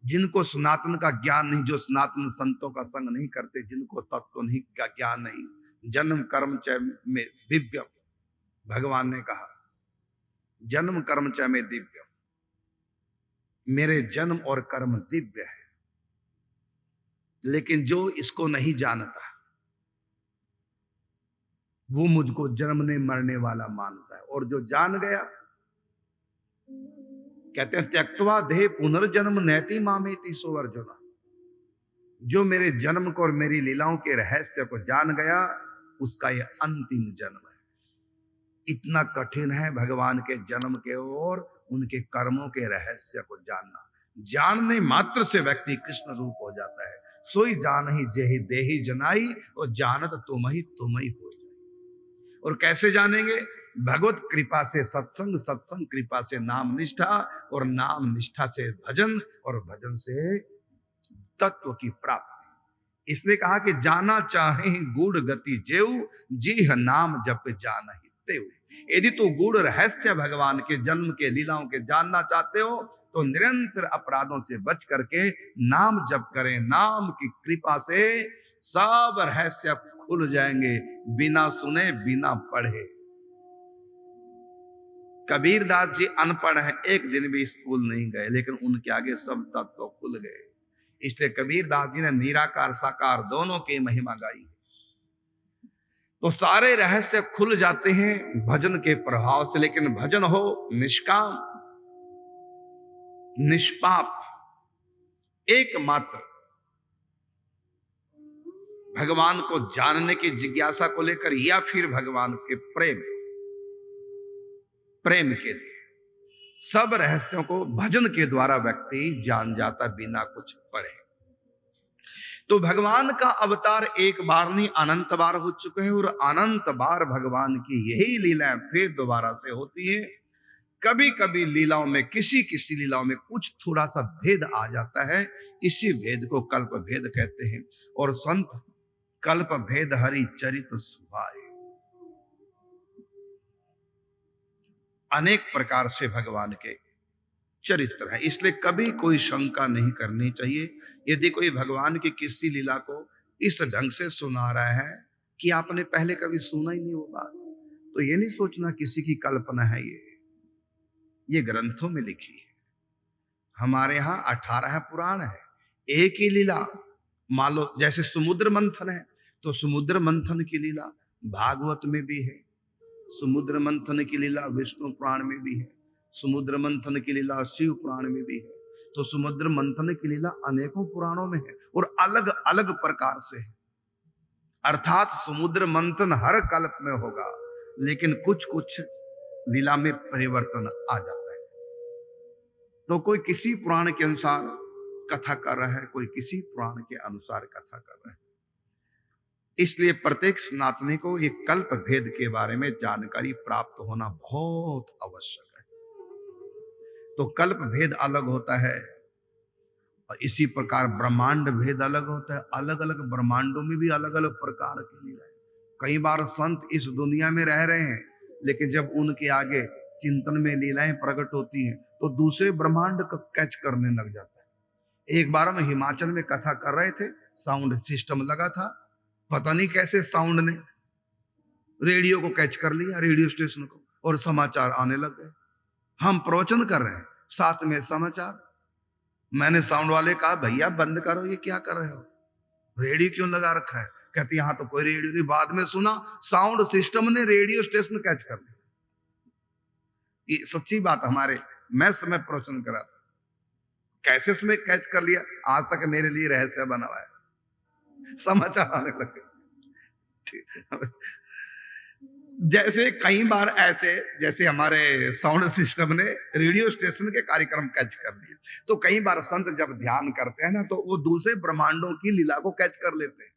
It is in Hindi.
जिनको सनातन का ज्ञान नहीं, जो सनातन संतों का संग नहीं करते, जिनको तत्व नहीं का ज्ञान नहीं, जन्म कर्म च में दिव्य, भगवान ने कहा जन्म कर्म च में दिव्य, मेरे जन्म और कर्म दिव्य है। लेकिन जो इसको नहीं जानता वो मुझको जन्मने मरने वाला मानता है, और जो जान गया, कहते हैं त्यक्त्वा देह पुनर्जन्म नैति मामेति सो अर्जुन, जो मेरे जन्म को और मेरी लीलाओं के रहस्य को जान गया उसका यह अंतिम जन्म है। इतना कठिन है भगवान के जन्म के और उनके कर्मों के रहस्य को जानना। जानने मात्र से व्यक्ति कृष्ण रूप हो जाता है। सोई जान ही जेहि देहि जनाई, और जानत तुम ही हो जाए। और कैसे जानेंगे? भगवत कृपा से सत्संग, सत्संग कृपा से नाम निष्ठा, और नाम निष्ठा से भजन, और भजन से तत्व की प्राप्ति। इसलिए कहा कि जाना चाहे गूढ़ गति जेऊ, जीह नाम जप जानहि तेऊ। यदि तो गूढ़ रहस्य भगवान के जन्म के लीलाओं के जानना चाहते हो तो निरंतर अपराधों से बच करके नाम जप करें। नाम की कृपा से सब रहस्य खुल जाएंगे, बिना सुने बिना पढ़े। कबीर दास जी अनपढ़ हैं, एक दिन भी स्कूल नहीं गए, लेकिन उनके आगे सब तत्व खुल गए। इसलिए कबीर दास जी ने निराकार साकार दोनों की महिमा गाई। तो सारे रहस्य खुल जाते हैं भजन के प्रभाव से। लेकिन भजन हो निष्काम, निष्पाप, एकमात्र भगवान को जानने की जिज्ञासा को लेकर, या फिर भगवान के प्रेम के लिए। सब रहस्यों को भजन के द्वारा व्यक्ति जान जाता बिना कुछ पढ़े। तो भगवान का अवतार एक बार नहीं अनंत बार हो चुके हैं, और अनंत बार भगवान की यही लीलाएं फिर दोबारा से होती है। कभी कभी लीलाओं में, किसी लीलाओं में कुछ थोड़ा सा भेद आ जाता है, इसी भेद को कल्प भेद कहते हैं। और संत कल्प भेद हरि चरित सुहाए, अनेक प्रकार से भगवान के चरित्र है। इसलिए कभी कोई शंका नहीं करनी चाहिए। यदि कोई भगवान की किसी लीला को इस ढंग से सुना रहा है कि आपने पहले कभी सुना ही नहीं वो बात, तो ये नहीं सोचना किसी की कल्पना है। ये ग्रंथों में लिखी है। हमारे यहाँ 18 पुराण है, एक ही लीला। मान लो जैसे समुद्र मंथन है, तो समुद्र मंथन की लीला भागवत में भी है, समुद्र मंथन की लीला विष्णु पुराण में भी है, समुद्र मंथन की लीला शिव पुराण में भी है। तो समुद्र मंथन की लीला अनेकों पुराणों में है और अलग अलग प्रकार से है। अर्थात समुद्र मंथन हर कल्प में होगा, लेकिन कुछ कुछ लीला में परिवर्तन आ जाता है। तो कोई किसी पुराण के अनुसार कथा कर रहा है, कोई किसी पुराण के अनुसार कथा कर रहा है। इसलिए प्रत्येक सनातनी को ये कल्प भेद के बारे में जानकारी प्राप्त होना बहुत आवश्यक है। तो कल्प भेद अलग होता है, और इसी प्रकार ब्रह्मांड भेद अलग होता है। अलग अलग ब्रह्मांडों में भी अलग अलग प्रकार की लीला है। कई बार संत इस दुनिया में रह रहे हैं, लेकिन जब उनके आगे चिंतन में लीलाएं प्रकट होती हैं तो दूसरे ब्रह्मांड को कैच करने लग जाता है। एक बार हम हिमाचल में कथा कर रहे थे, साउंड सिस्टम लगा था, पता नहीं कैसे साउंड ने रेडियो को कैच कर लिया, रेडियो स्टेशन को, और समाचार आने लग गए। हम प्रवचन कर रहे हैं, साथ में समाचार। मैंने साउंड वाले कहा, भैया बंद करो, ये क्या कर रहे हो, रेडियो क्यों लगा रखा है? कहते यहाँ तो कोई रेडियो नहीं। बाद में सुना साउंड सिस्टम ने रेडियो स्टेशन कैच कर लिया। ये सच्ची बात। हमारे मैं समय प्रवचन करा था, कैसे उसमें कैच कर लिया, आज तक मेरे लिए रहस्य बना हुआ है। समाचार आने लगे। जैसे कई बार ऐसे, जैसे हमारे साउंड सिस्टम ने रेडियो स्टेशन के कार्यक्रम कैच कर लिए, तो कई बार संत जब ध्यान करते हैं ना, तो वो दूसरे ब्रह्मांडों की लीला को कैच कर लेते हैं।